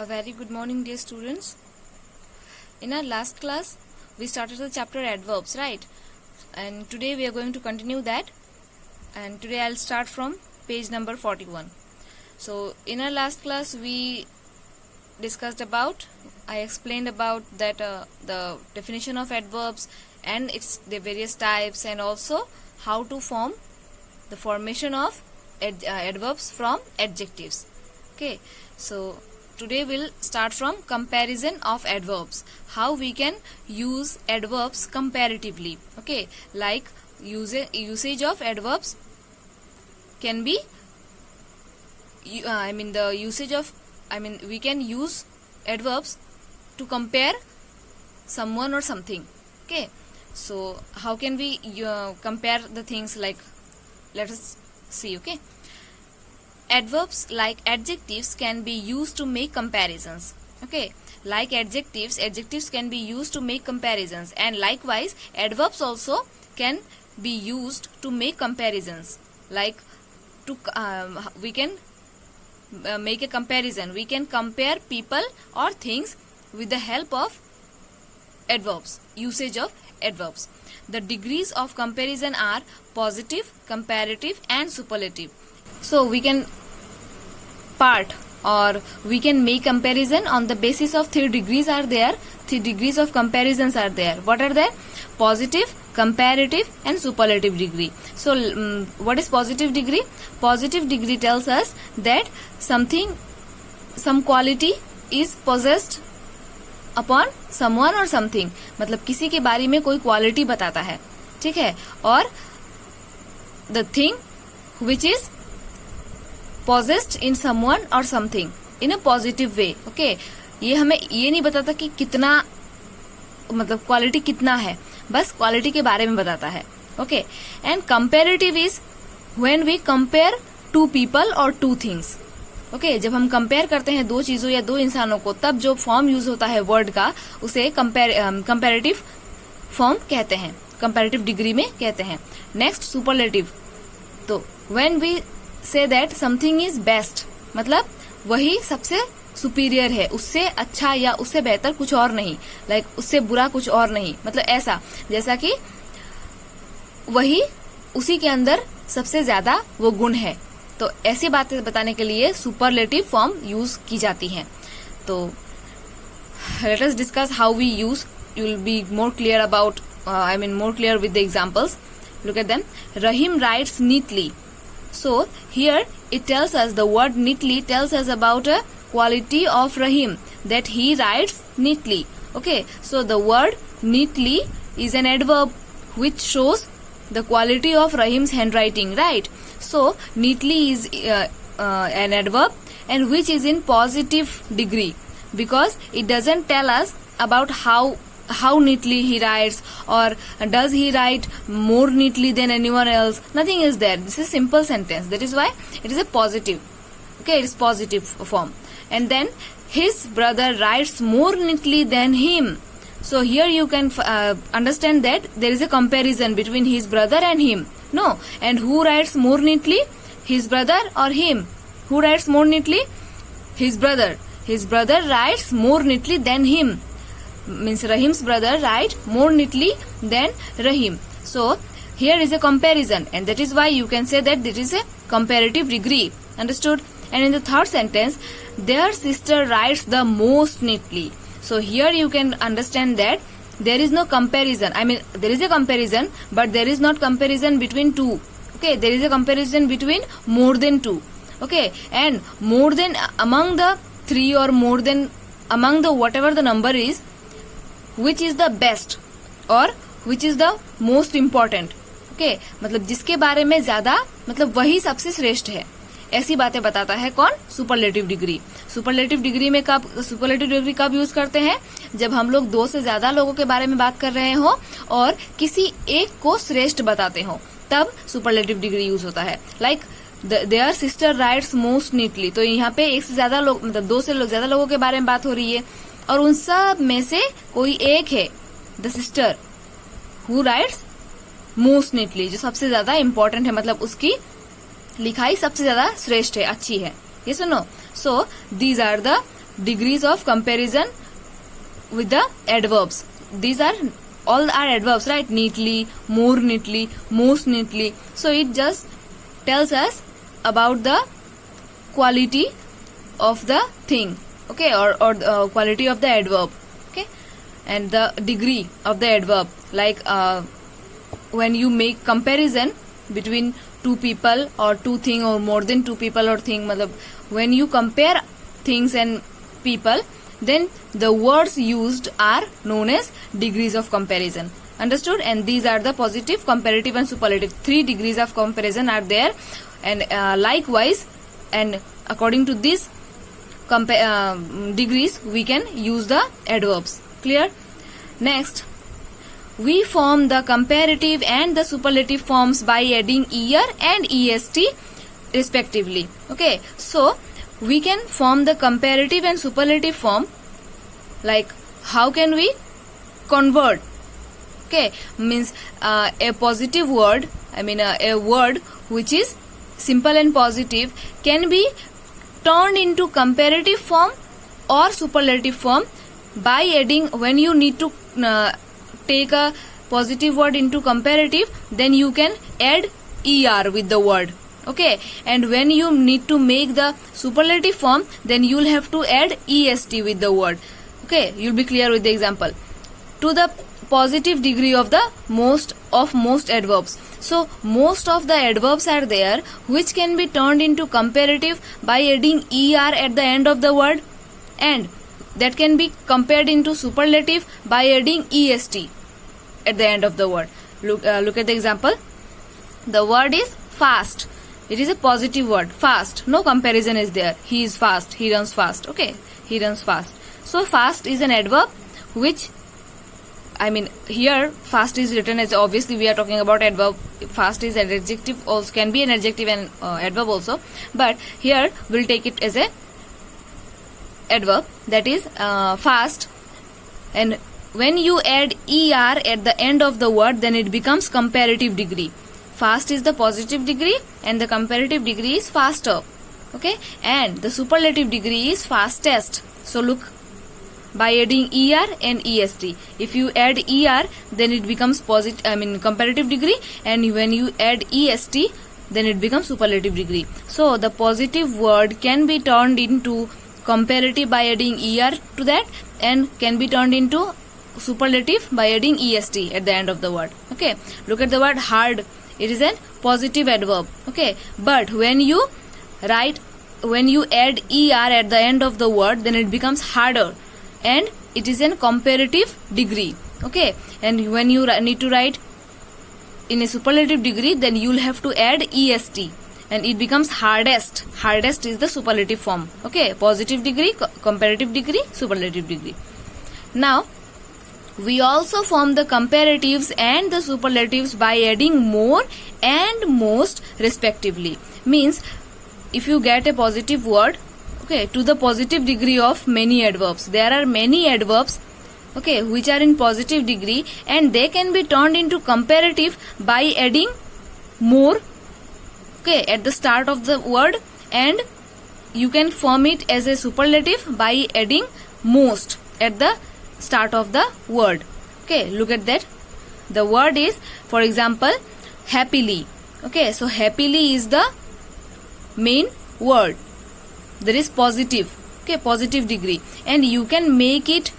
A very good morning, dear students. In our last class, we started the chapter adverbs, right? And today we are going to continue that. And today I'll start from page number 41. So, in our last class, I explained about that the definition of adverbs and the various types, and also how to form the formation of adverbs from adjectives. Okay, so today we'll start from comparison of adverbs. How we can use adverbs comparatively. Okay, like usage of adverbs can be. We can use adverbs to compare someone or something. Okay, so how can we compare the things? Like, let us see. Okay, adverbs like adjectives can be used to make comparisons. Okay, like adjectives can be used to make comparisons, and likewise adverbs also can be used to make comparisons. Like we can make a comparison. We can compare people or things with the help of adverbs, usage of adverbs. The degrees of comparison are positive, comparative, and superlative. So we can we can make comparison on the basis of 3 degrees are there. 3 degrees of comparisons are there. What are they? Positive, comparative, and superlative degree. So what is positive degree? Positive degree tells us that some quality is possessed upon someone or something. मतलब किसी के बारे में कोई quality बताता है, ठीक है. और the thing which is possessed in someone or something in a positive way. Okay, ये हमें ये नहीं बताता कि कितना, मतलब क्वालिटी कितना है, बस क्वालिटी के बारे में बताता है. Okay, and comparative is when we compare 2 people और 2 things. ओके, जब हम कंपेयर करते हैं 2 चीजों या 2 इंसानों को, तब जो फॉर्म यूज होता है वर्ड का, उसे कंपेरेटिव फॉर्म कहते हैं, कंपेरेटिव डिग्री में कहते हैं. Next, superlative. तो when we say that something is best, मतलब वही सबसे सुपीरियर है, उससे अच्छा या उससे बेहतर कुछ और नहीं. लाइक उससे बुरा कुछ और नहीं, मतलब ऐसा जैसा कि वही उसी के अंदर सबसे ज्यादा वो गुण है. तो ऐसी बातें बताने के लिए सुपरलेटिव फॉर्म यूज की जाती हैं. तो let us discuss how we use. You will be more clear about more clear with the examples. Look at them. Rahim writes neatly. So here it tells us, the word neatly tells us about a quality of Rahim, that he writes neatly. Okay, so the word neatly is an adverb which shows the quality of Rahim's handwriting, right? So neatly is an adverb, and which is in positive degree, because it doesn't tell us about how neatly he writes, or does he write more neatly than anyone else. Nothing is there. This is simple sentence. That is why it is a positive. Okay, it is positive form. And then his brother writes more neatly than him. So here you can understand that there is a comparison between his brother and him. No, and who writes more neatly? His brother or him? Who writes more neatly? His brother. His brother writes more neatly than him. Means Rahim's brother write more neatly than Rahim. So here is a comparison, and that is why you can say that it is a comparative degree. Understood? And in the third sentence, their sister writes the most neatly. So here you can understand that there is no comparison. There is a comparison, but there is not comparison between 2. Okay, there is a comparison between more than 2. Okay, and more than among the 3, or more than among the whatever the number is, which is the best or which is the most important. Okay, मतलब जिसके बारे में ज्यादा, मतलब वही सबसे श्रेष्ठ है, ऐसी बातें बताता है कौन? Superlative degree. सुपरलेटिव डिग्री कब यूज करते हैं? जब हम लोग 2 से ज्यादा लोगों के बारे में बात कर रहे हो और किसी एक को श्रेष्ठ बताते हो, तब सुपरलेटिव डिग्री यूज होता है. Like their sister writes most neatly. तो यहाँ पे 1 से ज्यादा लोग, मतलब 2 से ज्यादा लोगों के बारे में बात हो रही है, और उन सब में से कोई एक है, the sister who rights most neatly, जो सबसे ज्यादा इंपॉर्टेंट है, मतलब उसकी लिखाई सबसे ज्यादा श्रेष्ठ है, अच्छी है. ये सुनो. So these are the degrees of comparison with the adverbs. These are all are adverbs, right? Neatly, more neatly, most neatly. So it just tells us about the quality of the thing, okay, or the quality of the adverb, okay, and the degree of the adverb. Like when you make comparison between two people or two thing or more than two people or thing, matlab, when you compare things and people, then the words used are known as degrees of comparison. Understood? And these are the positive, comparative and superlative. 3 degrees of comparison are there, and likewise, and according to these degrees we can use the adverbs. Clear? Next, we form the comparative and the superlative forms by adding er and est respectively. Okay, so we can form the comparative and superlative form. Like, how can we convert? Okay, means a positive word, a word which is simple and positive can be turned into comparative form or superlative form by adding, when you need to take a positive word into comparative, then you can add er with the word. Okay, and when you need to make the superlative form, then you'll have to add est with the word. Okay, you'll be clear with the example. To the positive degree of the most adverbs. So most of the adverbs are there which can be turned into comparative by adding er at the end of the word, and that can be compared into superlative by adding est at the end of the word. Look at the example. The word is fast. It is a positive word, fast. No comparison is there. He is fast. He runs fast. Okay, he runs fast. So fast is an adverb which, here fast is written as, obviously we are talking about adverb. Fast is an adjective, also can be an adjective and adverb also, but here we'll take it as a adverb, that is fast. And when you add er at the end of the word, then it becomes comparative degree. Fast is the positive degree and the comparative degree is faster. Okay, and the superlative degree is fastest. So look, by adding er and est, if you add er, then it becomes comparative degree, and when you add est, then it becomes superlative degree. So the positive word can be turned into comparative by adding er to that, and can be turned into superlative by adding est at the end of the word. Okay, look at the word hard. It is a positive adverb. Okay, but when you add er at the end of the word, then it becomes harder, and it is a comparative degree. Okay, and when you need to write in a superlative degree, then you'll have to add est, and it becomes hardest. Hardest is the superlative form. Okay, positive degree, comparative degree, superlative degree. Now we also form the comparatives and the superlatives by adding more and most respectively. Means, if you get a positive word, okay, to the positive degree of many adverbs, there are many adverbs, okay, which are in positive degree, and they can be turned into comparative by adding more, okay, at the start of the word, and you can form it as a superlative by adding most at the start of the word. Okay, look at that. The word is, for example, happily. Okay, so happily is the main word. There is positive, okay, positive degree, and you can make it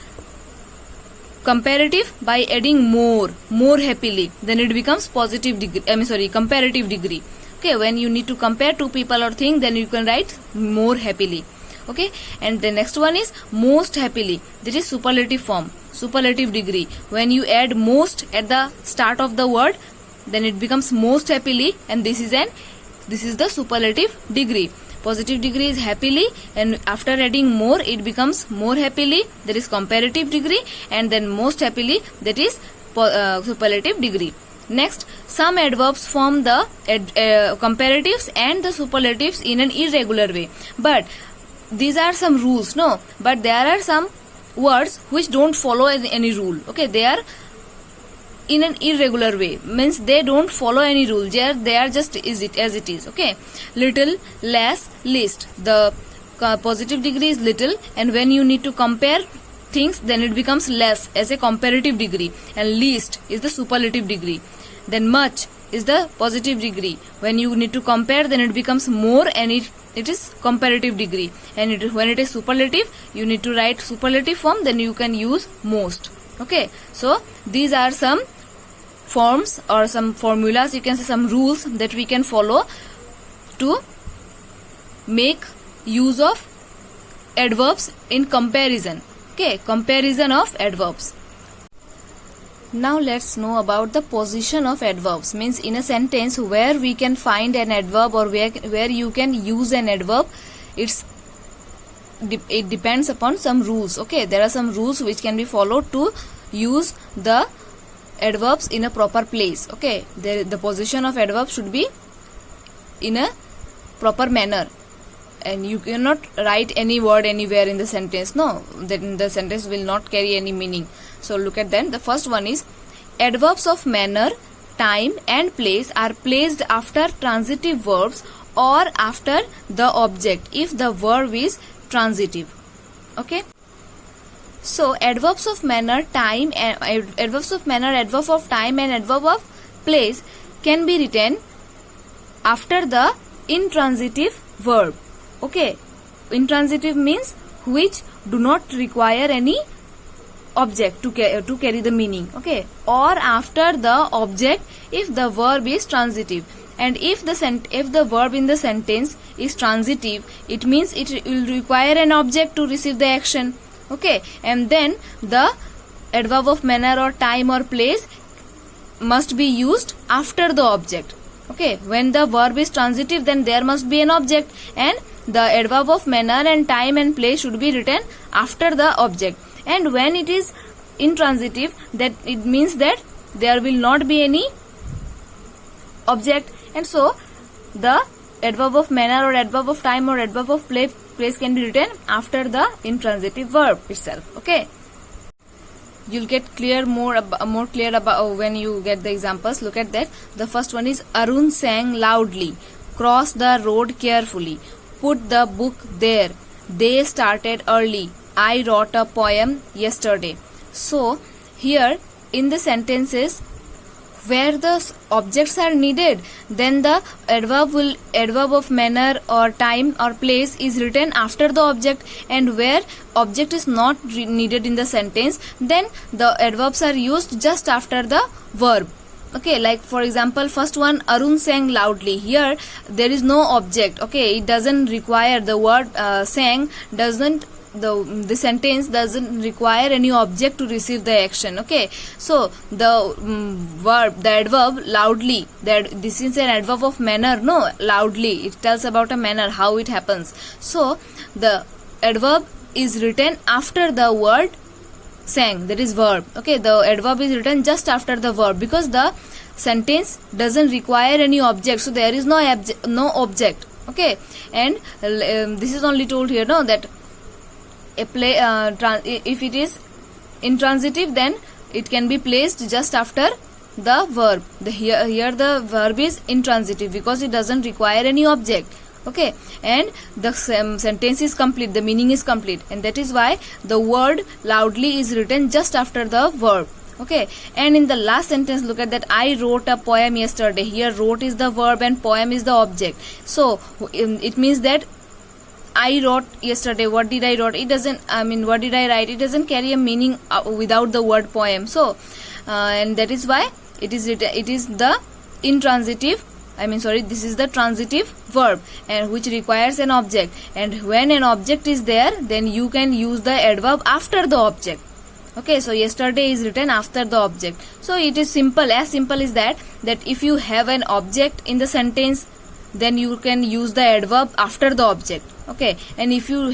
comparative by adding more happily, then it becomes positive degree, comparative degree. Okay, when you need to compare two people or thing, then you can write more happily. Okay, and the next one is most happily. This is superlative form, superlative degree. When you add most at the start of the word, then it becomes most happily, and this is the superlative degree. Positive degree is happily, and after adding more, it becomes more happily. That is comparative degree, and then most happily, that is superlative degree. Next, some adverbs form the comparatives and the superlatives in an irregular way, but these are some rules, no, but there are some words which don't follow any rule. Okay, they are in an irregular way, means they don't follow any rule. They are just as it is. Okay, little, less, least. The positive degree is little, and when you need to compare things, then it becomes less as a comparative degree, and least is the superlative degree. Then much is the positive degree. When you need to compare, then it becomes more, and it is comparative degree. And when it is superlative, you need to write superlative form, then you can use most. Okay, so these are some forms or some formulas, you can say some rules that we can follow to make use of adverbs in comparison. Okay, comparison of adverbs. Now let's know about the position of adverbs. Means in a sentence where we can find an adverb or where you can use an adverb, it depends upon some rules. Okay, there are some rules which can be followed to use the adverbs in a proper place. Okay, the position of adverb should be in a proper manner, and you cannot write any word anywhere in the sentence. No, then the sentence will not carry any meaning. So look at them. The first one is adverbs of manner, time and place are placed after transitive verbs or after the object if the verb is transitive. Okay, so adverbs of manner, time and adverbs of manner, adverb of time and adverb of place can be written after the intransitive verb. Okay, intransitive means which do not require any object to carry the meaning. Okay, or after the object if the verb is transitive. And if the verb in the sentence is transitive, it means it will require an object to receive the action. Okay, and then the adverb of manner or time or place must be used after the object. Okay, when the verb is transitive, then there must be an object, and the adverb of manner and time and place should be written after the object. And when it is intransitive, that it means that there will not be any object, and so the adverb of manner or adverb of time or adverb of place can be written after the intransitive verb itself. Okay, you'll get more clear about when you get the examples. Look at that. The first one is Arun sang loudly, cross the road carefully, put the book there, they started early, I wrote a poem yesterday. So here in the sentences where the objects are needed, then the adverb of manner or time or place is written after the object, and where object is not needed in the sentence, then the adverbs are used just after the verb. Okay, like for example, first one, Arun sang loudly. Here there is no object. Okay, it doesn't require the word sang doesn't the sentence doesn't require any object to receive the action. Okay, so the verb, the adverb loudly, that this is an adverb of manner. No, loudly, it tells about a manner, how it happens. So the adverb is written after the word sang, that is verb. Okay, the adverb is written just after the verb because the sentence doesn't require any object, so there is no object. Okay, and this is only told here, no, that if it is intransitive, then it can be placed just after the verb. Here the verb is intransitive because it doesn't require any object. Okay, and the sentence is complete, the meaning is complete, and that is why the word loudly is written just after the verb. Okay, and in the last sentence, look at that, I wrote a poem yesterday. Here wrote is the verb and poem is the object. So it means that I wrote yesterday. What did I wrote? It doesn't, what did I write? It doesn't carry a meaning without the word poem. So and that is why it is the intransitive, this is the transitive verb, and which requires an object. And when an object is there, then you can use the adverb after the object. Okay, so yesterday is written after the object. So it is simple, as simple as that if you have an object in the sentence, then you can use the adverb after the object. Okay, and if you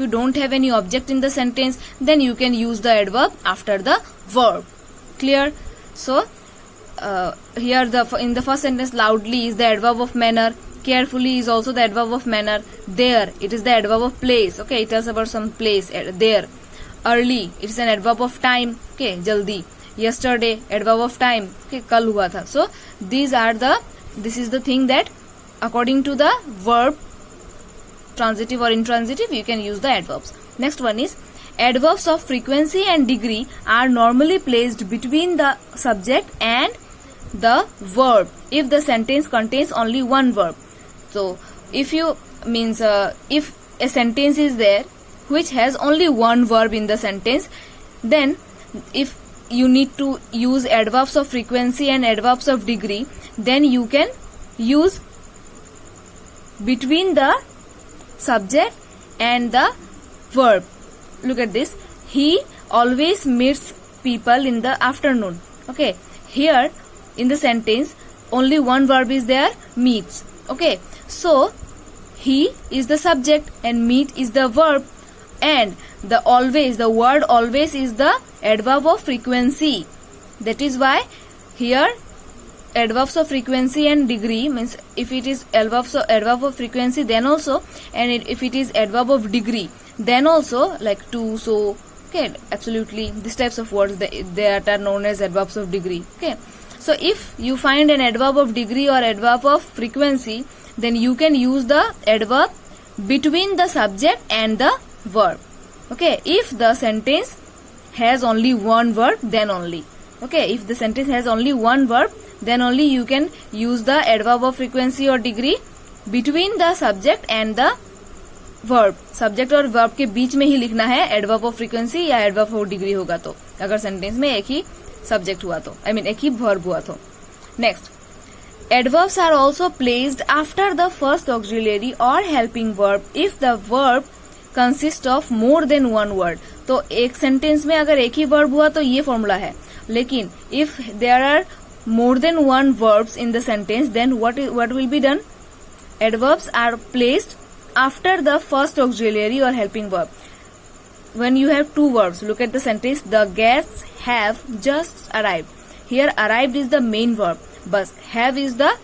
don't have any object in the sentence, then you can use the adverb after the verb. Clear? So here in the first sentence, loudly is the adverb of manner, carefully is also the adverb of manner, there it is the adverb of place. Okay, it tells about some place there. Early, it is an adverb of time. Okay, jaldi. Yesterday, adverb of time. Okay, kal hua tha. So this is the thing that according to the verb transitive or intransitive, you can use the adverbs. Next one is adverbs of frequency and degree are normally placed between the subject and the verb if the sentence contains only one verb. So if you means if a sentence is there which has only one verb in the sentence, then if you need to use adverbs of frequency and adverbs of degree, then you can use between the subject and the verb. Look at this. He always meets people in the afternoon. Okay, here in the sentence only one verb is there, meets. Okay, so he is the subject and meet is the verb, and the word always is the adverb of frequency. That is why here adverbs of frequency and degree means if it is adverb of frequency then also, and if it is adverb of degree then also, like to, so, okay, absolutely, these types of words that are known as adverbs of degree. Okay, so if you find an adverb of degree or adverb of frequency, then you can use the adverb between the subject and the verb. Okay, if the sentence has only one verb, then only. Okay, if the sentence has only one verb, then only you can use the adverb of frequency or degree between the subject and the verb. Subject और verb के बीच में ही लिखना है adverb of frequency या adverb of degree होगा तो, अगर sentence में एक ही सब्जेक्ट हुआ तो, आई मीन एक ही वर्ब हुआ तो. Next, adverbs are also placed after the first auxiliary or helping verb if the verb consists of more than one word. तो एक सेंटेंस में अगर एक ही वर्ब हुआ तो ये फॉर्मूला है, लेकिन if there are more than one verbs in the sentence, then what will be done? Adverbs are placed after the first auxiliary or helping verb. When you have two verbs, look at the sentence, the guests have just arrived. Here arrived is the main verb, but have is the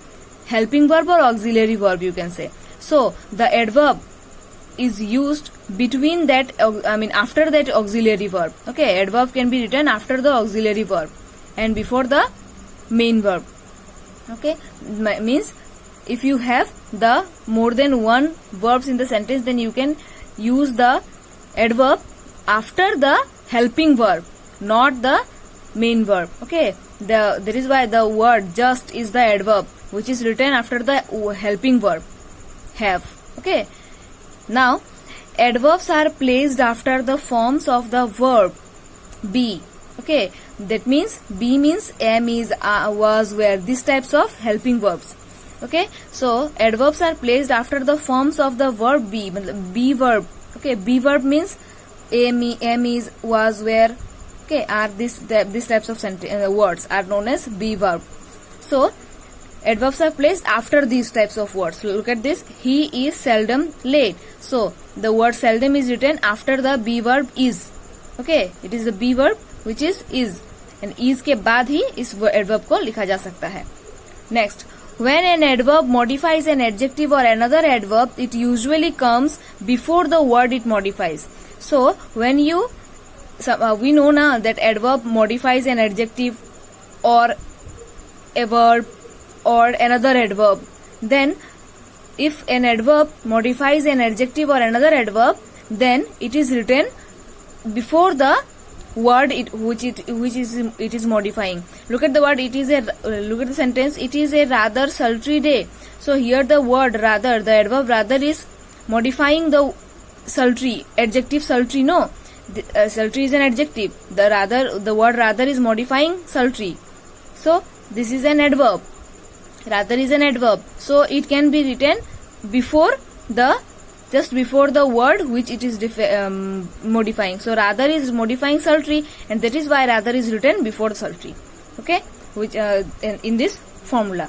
helping verb or auxiliary verb, you can say. So the adverb is used between that, after that auxiliary verb. Okay, adverb can be written after the auxiliary verb and before the main verb. Okay, means if you have the more than one verbs in the sentence, then you can use the adverb after the helping verb, not the main verb. Okay, that is why the word just is the adverb which is written after the helping verb have. Okay, now adverbs are placed after the forms of the verb be. Okay, that means be means am, is, was, were, these types of helping verbs. Okay, so adverbs are placed after the forms of the verb be. Be verb. Okay, be verb means am, is, was, were. Okay, are these types of words are known as be verb. So adverbs are placed after these types of words. Look at this. He is seldom late. So the word seldom is written after the be verb is. Okay, it is the be verb which is, and is के बाद ही इस adverb को लिखा जा सकता है. Next, when an adverb modifies an adjective or another adverb, it usually comes before the word it modifies. So when you we know now that adverb modifies an adjective or a verb or another adverb. Then if an adverb modifies an adjective or another adverb, then it is written before the word which it is modifying. Look at the word. Look at the sentence. It is a rather sultry day. So here the word rather, the adverb rather is modifying the sultry adjective sultry. No, sultry is an adjective. The word rather is modifying sultry. So this is an adverb. Rather is an adverb. So it can be written just before the word which it is modifying. So rather is modifying sultry, and that is why rather is written before sultry. Okay, which in this formula.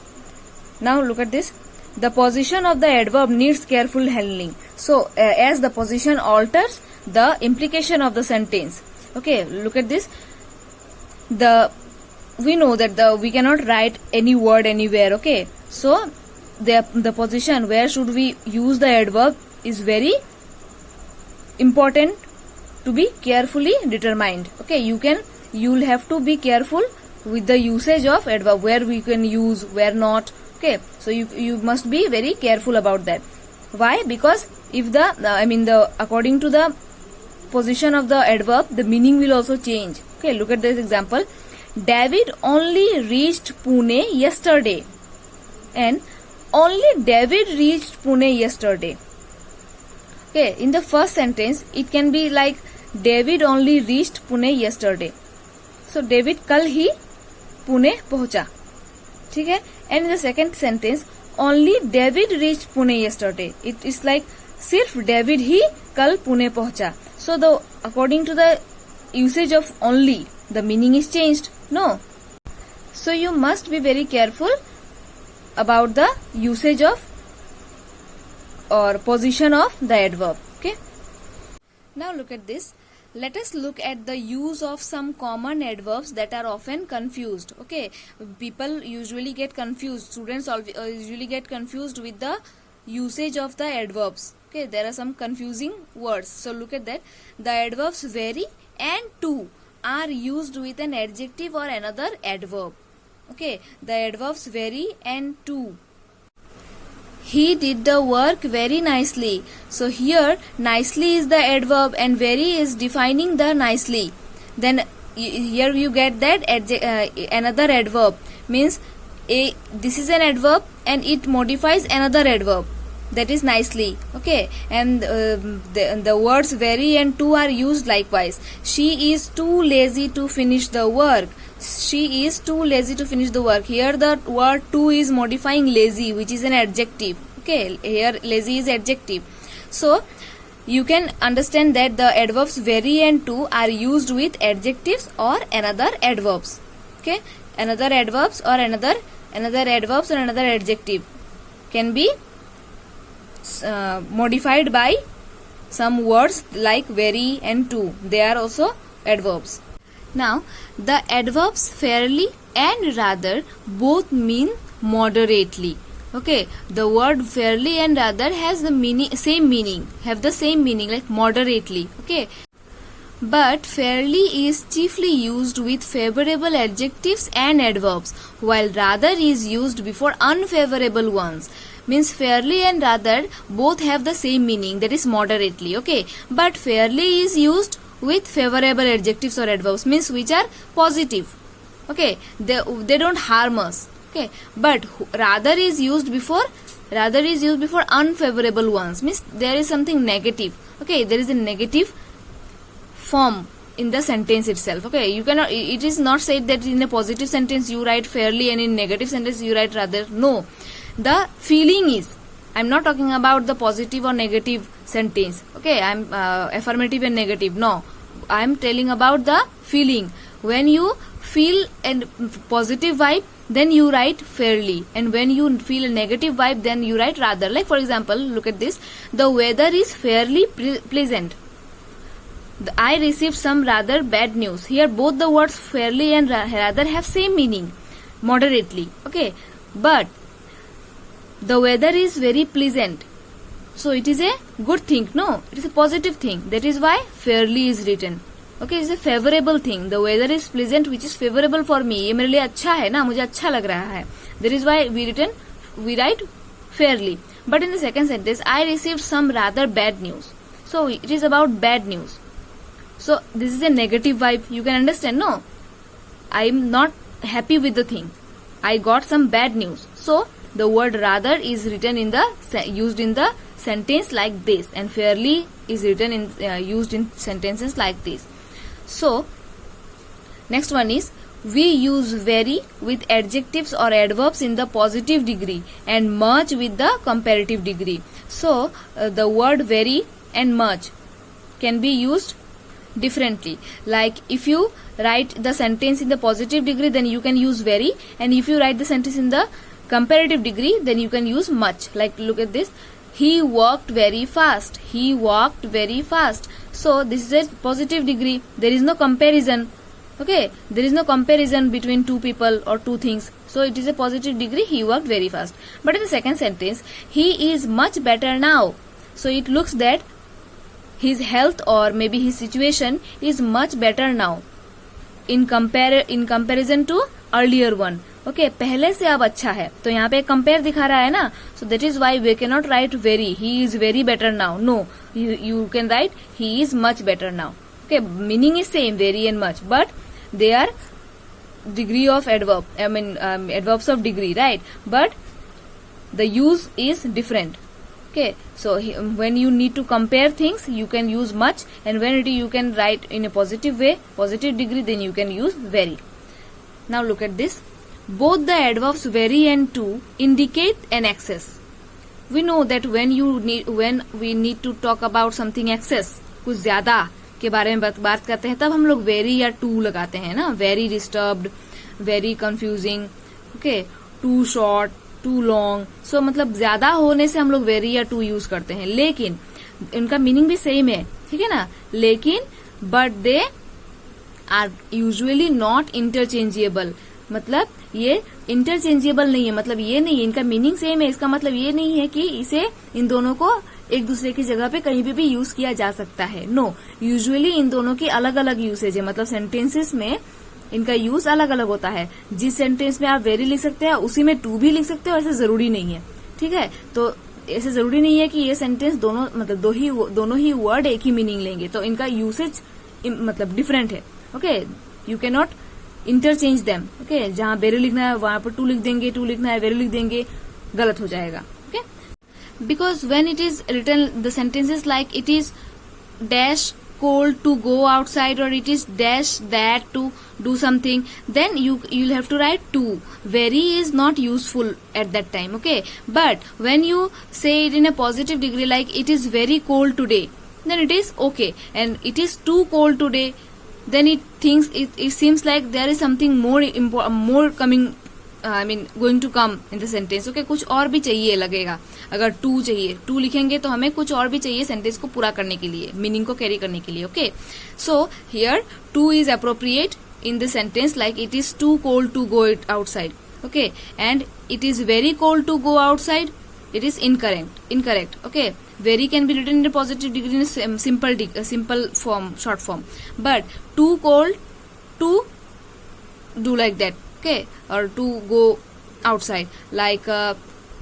Now look at this. The position of the adverb needs careful handling. So as the position alters the implication of the sentence. Okay, look at this. We know that we cannot write any word anywhere. Okay, so the position where should we use the adverb is very important to be carefully determined. Okay, you'll have to be careful with the usage of adverb, where we can use, where not. Okay, so you must be very careful about that. Why? Because if according to the position of the adverb, the meaning will also change. Okay, look at this example. David only reached Pune yesterday. And only David reached Pune yesterday. Okay, in the first sentence, it can be like David only reached Pune yesterday. So David कल ही पुणे पहुंचा. ठीक है. And in the second sentence, only David reached Pune yesterday. It is like सिर्फ David ही कल पुणे पहुंचा. So the according to the usage of only, the meaning is changed. No. So you must be very careful about the usage of or position of the adverb. Okay. Now look at this. Let us look at the use of some common adverbs that are often confused. Okay, people usually get confused. Students usually get confused with the usage of the adverbs. Okay, there are some confusing words. So look at that. The adverbs very and to are used with an adjective or another adverb. Okay, the adverbs very and to. He did the work very nicely. So here nicely is the adverb and very is defining the nicely. Then here you get that another adverb, means this is an adverb and it modifies another adverb, that is nicely. Okay, and the words very and to are used likewise. She is too lazy to finish the work. She is too lazy to finish the work. Here the word to is modifying lazy, which is an adjective. Okay, here lazy is adjective. So you can understand that the adverbs very and to are used with adjectives or another adverbs. Okay, another adverbs or another adverbs or another adjective can be modified by some words like very and to. They are also adverbs. Now the adverbs fairly and rather both mean moderately. Okay, the word fairly and rather has the same meaning like moderately. Okay, but fairly is chiefly used with favorable adjectives and adverbs, while rather is used before unfavorable ones. Means fairly and rather both have the same meaning, that is moderately. Okay, but fairly is used with favorable adjectives or adverbs, means which are positive. Okay, they don't harm us. Okay, but rather is used before unfavorable ones, means there is something negative. Okay, there is a negative form in the sentence itself. Okay, you cannot, it is not said that in a positive sentence you write fairly and in negative sentence you write rather. No, the feeling is, I'm not talking about the positive or negative sentence. Okay, I'm affirmative and negative. No, I'm telling about the feeling. When you feel a positive vibe, then you write fairly, and when you feel a negative vibe, then you write rather. Like for example, look at this. The weather is fairly pleasant. I received some rather bad news. Here both the words fairly and rather have same meaning, moderately. Okay, but the weather is very pleasant, so it is a good thing. No, it is a positive thing. That is why fairly is written. Okay, it's a favorable thing. The weather is pleasant, which is favorable for me. ये मेरे लिए अच्छा है ना, मुझे अच्छा लग रहा है. That is why we write fairly. But in the second sentence, I received some rather bad news. So it is about bad news. So this is a negative vibe. You can understand, no? I am not happy with the thing. I got some bad news. So the word rather is written used in the sentence like this, and fairly is written used in sentences like this. So next one is, we use very with adjectives or adverbs in the positive degree and much with the comparative degree. So the word very and much can be used differently. Like if you write the sentence in the positive degree, then you can use very, and if you write the sentence in the comparative degree, then you can use much. Like look at this. He walked very fast. He walked very fast. So this is a positive degree. There is no comparison. Okay, there is no comparison between two people or two things. So it is a positive degree. He walked very fast. But in the second sentence, he is much better now. So it looks that his health or maybe his situation is much better now in comparison to earlier one. Okay पहले से अब अच्छा है, तो यहाँ पे compare दिखा रहा है ना, so that is why we can not write very, he is very better now, no you can write he is much better now. Okay meaning is same very and much, but they are degree of adverb, I mean adverbs of degree, right? But the use is different. Okay, so when you need to compare things, you can use much, and when you can write in a positive way, positive degree, then you can use very. Now look at this. Both the adverbs very and to indicate an excess. We know that when we need to talk about something excess, कुछ ज्यादा के बारे में बात करते हैं, तब हम लोग वेरी या टू लगाते हैं ना. Very disturbed, very confusing, okay, too short, too long. So मतलब ज्यादा होने से हम लोग वेरी या टू यूज करते हैं, लेकिन इनका मीनिंग भी सेम है, ठीक है ना. लेकिन but they are usually not interchangeable, मतलब ये इंटरचेंजेबल नहीं है, मतलब ये नहीं है, इनका मीनिंग सेम है. इसका मतलब ये नहीं है कि इसे इन दोनों को एक दूसरे की जगह पे कहीं पे भी यूज किया जा सकता है. नो, यूजुअली इन दोनों की अलग अलग यूसेज है, मतलब सेंटेंसेस में इनका यूज अलग अलग होता है. जिस सेंटेंस में आप वेरी लिख सकते हैं उसी में टू भी लिख सकते हो, ऐसा जरूरी नहीं है, ठीक है. तो ऐसे जरूरी नहीं है कि ये सेंटेंस दोनों मतलब दोनों ही वर्ड एक ही मीनिंग लेंगे, तो इनका यूसेज मतलब डिफरेंट है. Okay, you can not interchange them. Okay, जहां वेरी लिखना है वहां पर टू लिख देंगे, टू लिखना है वेरी लिख देंगे, गलत हो जाएगा. Okay, because when it is written the sentences like it is dash cold to go outside, or it is dash that to do something, then you'll have to write to. Very is not useful at that time. Okay, but when you say it in a positive degree like it is very cold today, then it is okay. And it is too cold today, then it seems like there is something more coming, going to come in the sentence. Okay, कुछ और भी चाहिए लगेगा. अगर to चाहिए, to लिखेंगे तो हमें कुछ और भी चाहिए सेंटेंस को पूरा करने के लिए, मीनिंग को कैरी करने के लिए. Okay, so here two is appropriate in the sentence like it is too cold to go outside. Okay, and it is very cold to go outside, it is incorrect. Okay, very can be written in a positive degree in a simple form, short form, but too cold to do like that. Okay, or to go outside, like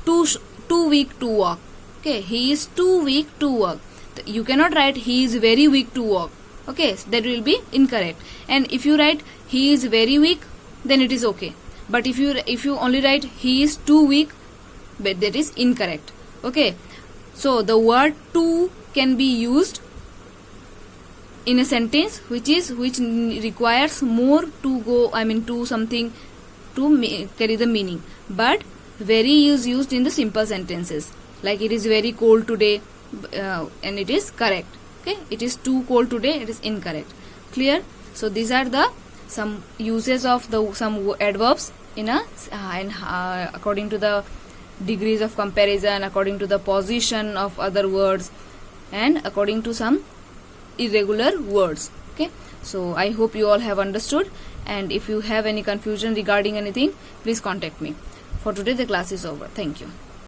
too weak to walk. Okay, he is too weak to walk. You cannot write he is very weak to walk. Okay, so that will be incorrect. And if you write he is very weak, then it is okay. But if you only write he is too weak, but that is incorrect. Okay, so the word to can be used in a sentence which requires more to go, to something to carry the meaning. But very is used in the simple sentences like it is very cold today, and it is correct. Okay, it is too cold today, it is incorrect. Clear? So these are the some uses of some adverbs in according to the degrees of comparison, according to the position of other words, and according to some irregular words. Okay, so I hope you all have understood, and if you have any confusion regarding anything, please contact me. For today the class is over. Thank you.